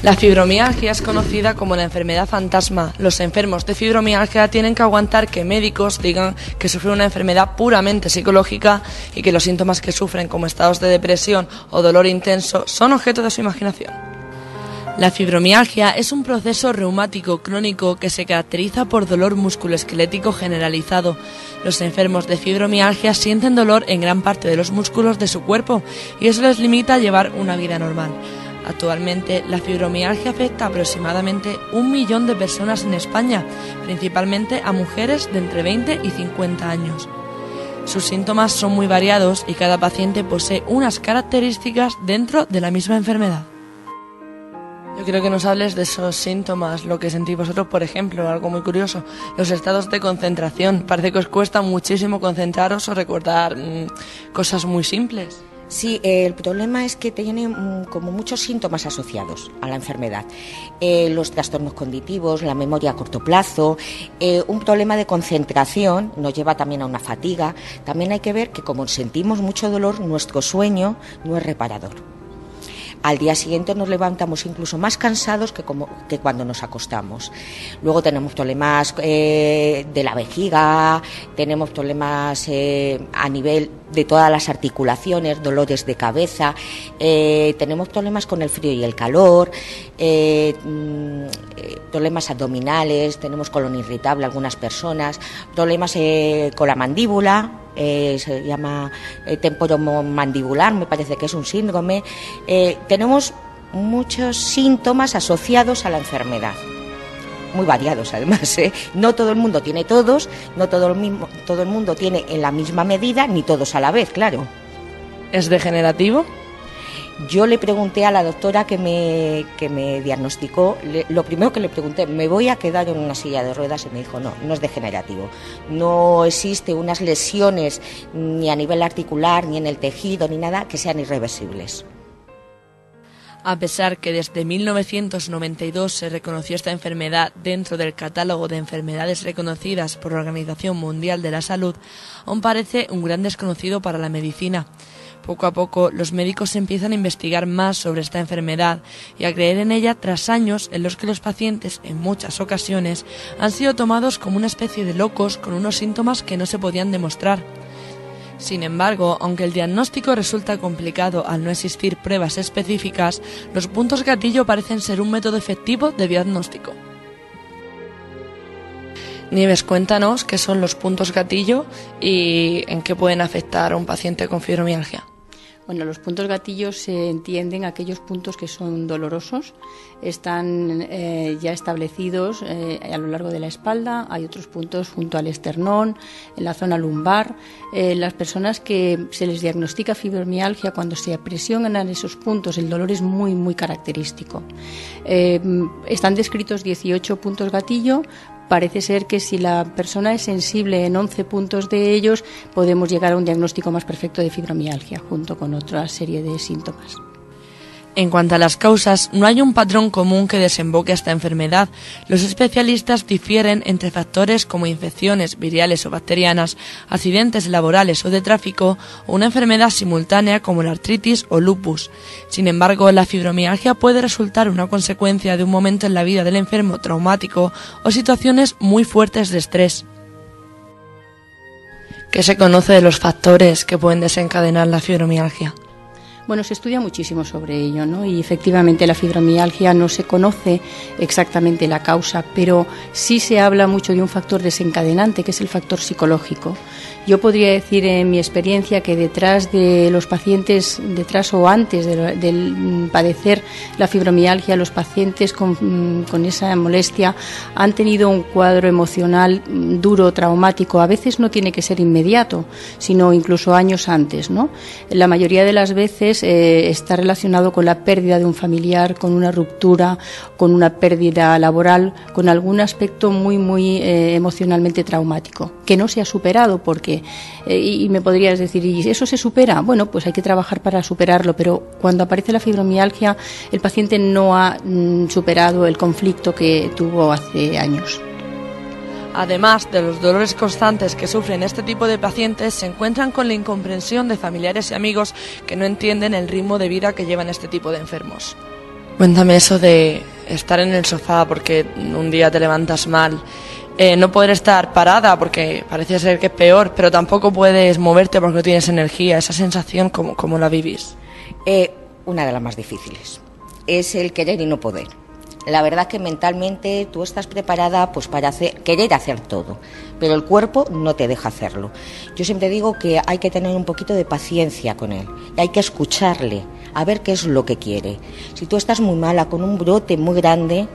La fibromialgia es conocida como la enfermedad fantasma. Los enfermos de fibromialgia tienen que aguantar que médicos digan que sufren una enfermedad puramente psicológica y que los síntomas que sufren, como estados de depresión o dolor intenso, son objeto de su imaginación. La fibromialgia es un proceso reumático crónico que se caracteriza por dolor musculoesquelético generalizado. Los enfermos de fibromialgia sienten dolor en gran parte de los músculos de su cuerpo y eso les limita a llevar una vida normal. Actualmente, la fibromialgia afecta aproximadamente 1 millón de personas en España, principalmente a mujeres de entre 20 y 50 años. Sus síntomas son muy variados y cada paciente posee unas características dentro de la misma enfermedad. Yo quiero que nos hables de esos síntomas, lo que sentís vosotros, por ejemplo, algo muy curioso, los estados de concentración. Parece que os cuesta muchísimo concentraros o recordar cosas muy simples. Sí, el problema es que tiene como muchos síntomas asociados a la enfermedad. Los trastornos cognitivos, la memoria a corto plazo, un problema de concentración nos lleva también a una fatiga. También hay que ver que como sentimos mucho dolor, nuestro sueño no es reparador. Al día siguiente nos levantamos incluso más cansados que cuando nos acostamos. Luego tenemos problemas de la vejiga, tenemos problemas a nivel de todas las articulaciones, dolores de cabeza, tenemos problemas con el frío y el calor, problemas abdominales, tenemos colon irritable algunas personas, problemas con la mandíbula. Se llama temporomandibular, me parece que es un síndrome. Tenemos muchos síntomas asociados a la enfermedad, muy variados además, No todo el mundo tiene todos, no todo el mundo tiene en la misma medida, ni todos a la vez, claro. ¿Es degenerativo? Yo le pregunté a la doctora que me diagnosticó, lo primero que le pregunté, ¿me voy a quedar en una silla de ruedas? Y me dijo, no es degenerativo. No existe unas lesiones ni a nivel articular, ni en el tejido, ni nada, que sean irreversibles. A pesar que desde 1992 se reconoció esta enfermedad dentro del catálogo de enfermedades reconocidas por la Organización Mundial de la Salud, aún parece un gran desconocido para la medicina. Poco a poco, los médicos empiezan a investigar más sobre esta enfermedad y a creer en ella tras años en los que los pacientes, en muchas ocasiones, han sido tomados como una especie de locos con unos síntomas que no se podían demostrar. Sin embargo, aunque el diagnóstico resulta complicado al no existir pruebas específicas, los puntos gatillo parecen ser un método efectivo de diagnóstico. Nieves, cuéntanos qué son los puntos gatillo y en qué pueden afectar a un paciente con fibromialgia. Bueno, los puntos gatillos se entienden aquellos puntos que son dolorosos, están ya establecidos a lo largo de la espalda, hay otros puntos junto al esternón, en la zona lumbar. Las personas que se les diagnostica fibromialgia, cuando se presionan en esos puntos, el dolor es muy, muy característico. Están descritos 18 puntos gatillo. Parece ser que si la persona es sensible en 11 puntos de ellos, podemos llegar a un diagnóstico más perfecto de fibromialgia, junto con otra serie de síntomas. En cuanto a las causas, no hay un patrón común que desemboque a esta enfermedad. Los especialistas difieren entre factores como infecciones virales o bacterianas, accidentes laborales o de tráfico, o una enfermedad simultánea como la artritis o lupus. Sin embargo, la fibromialgia puede resultar una consecuencia de un momento en la vida del enfermo traumático o situaciones muy fuertes de estrés. ¿Qué se conoce de los factores que pueden desencadenar la fibromialgia? Bueno, se estudia muchísimo sobre ello, ¿no? Y efectivamente la fibromialgia no se conoce exactamente la causa, pero sí se habla mucho de un factor desencadenante, que es el factor psicológico. Yo podría decir en mi experiencia que detrás de los pacientes, detrás o antes del padecer la fibromialgia, los pacientes con esa molestia han tenido un cuadro emocional duro, traumático. A veces no tiene que ser inmediato, sino incluso años antes, ¿no? La mayoría de las veces está relacionado con la pérdida de un familiar, con una ruptura, con una pérdida laboral, con algún aspecto muy, muy emocionalmente traumático, que no se ha superado porque, y me podrías decir, ¿y eso se supera? Bueno, pues hay que trabajar para superarlo, pero cuando aparece la fibromialgia, el paciente no ha superado el conflicto que tuvo hace años. Además de los dolores constantes que sufren este tipo de pacientes, se encuentran con la incomprensión de familiares y amigos que no entienden el ritmo de vida que llevan este tipo de enfermos. Cuéntame eso de estar en el sofá porque un día te levantas mal, no poder estar parada porque parece ser que es peor, pero tampoco puedes moverte porque no tienes energía. Esa sensación, ¿cómo la vivís? Una de las más difíciles es el querer y no poder. La verdad es que mentalmente tú estás preparada pues para querer hacer todo, pero el cuerpo no te deja hacerlo. Yo siempre digo que hay que tener un poquito de paciencia con él, y hay que escucharle, a ver qué es lo que quiere. Si tú estás muy mala, con un brote muy grande,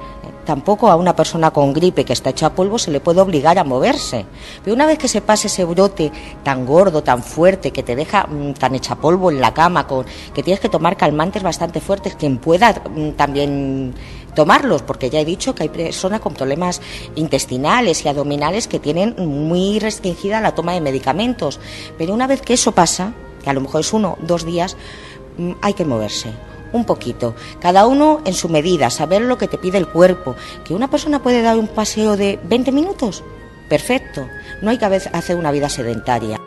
tampoco a una persona con gripe que está hecha polvo se le puede obligar a moverse. Pero una vez que se pase ese brote tan gordo, tan fuerte, que te deja tan hecha polvo en la cama, que tienes que tomar calmantes bastante fuertes, quien pueda también tomarlos, porque ya he dicho que hay personas con problemas intestinales y abdominales que tienen muy restringida la toma de medicamentos. Pero una vez que eso pasa, que a lo mejor es 1 o 2 días, hay que moverse un poquito, cada uno en su medida, saber lo que te pide el cuerpo. Que una persona puede dar un paseo de 20 minutos, perfecto, no hay que hacer una vida sedentaria.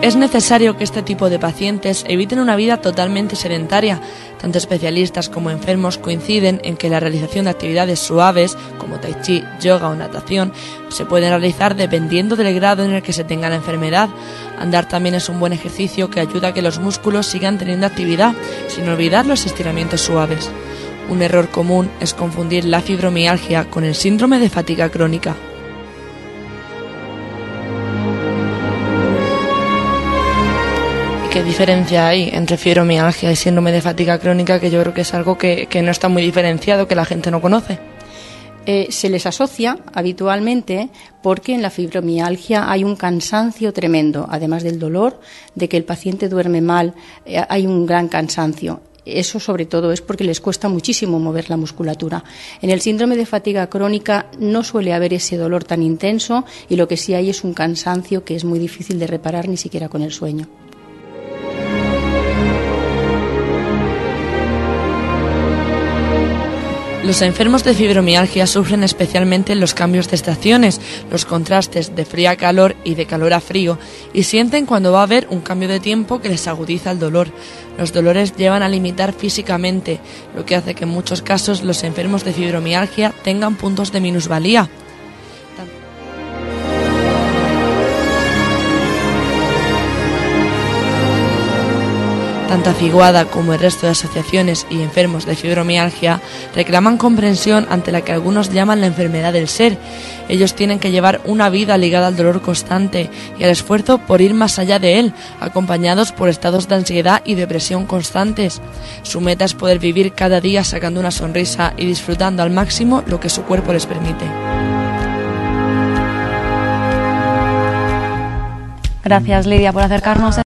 Es necesario que este tipo de pacientes eviten una vida totalmente sedentaria. Tanto especialistas como enfermos coinciden en que la realización de actividades suaves, como tai chi, yoga o natación, se pueden realizar dependiendo del grado en el que se tenga la enfermedad. Andar también es un buen ejercicio que ayuda a que los músculos sigan teniendo actividad, sin olvidar los estiramientos suaves. Un error común es confundir la fibromialgia con el síndrome de fatiga crónica. ¿Qué diferencia hay entre fibromialgia y síndrome de fatiga crónica? Que yo creo que es algo que no está muy diferenciado, que la gente no conoce. Se les asocia habitualmente porque en la fibromialgia hay un cansancio tremendo, además del dolor, de que el paciente duerme mal, hay un gran cansancio. Eso sobre todo es porque les cuesta muchísimo mover la musculatura. En el síndrome de fatiga crónica no suele haber ese dolor tan intenso y lo que sí hay es un cansancio que es muy difícil de reparar ni siquiera con el sueño. Los enfermos de fibromialgia sufren especialmente los cambios de estaciones, los contrastes de frío a calor y de calor a frío, y sienten cuando va a haber un cambio de tiempo que les agudiza el dolor. Los dolores llevan a limitar físicamente, lo que hace que en muchos casos los enfermos de fibromialgia tengan puntos de minusvalía. Tanto Figuada como el resto de asociaciones y enfermos de fibromialgia reclaman comprensión ante la que algunos llaman la enfermedad del ser. Ellos tienen que llevar una vida ligada al dolor constante y al esfuerzo por ir más allá de él, acompañados por estados de ansiedad y depresión constantes. Su meta es poder vivir cada día sacando una sonrisa y disfrutando al máximo lo que su cuerpo les permite. Gracias, Lidia, por acercarnos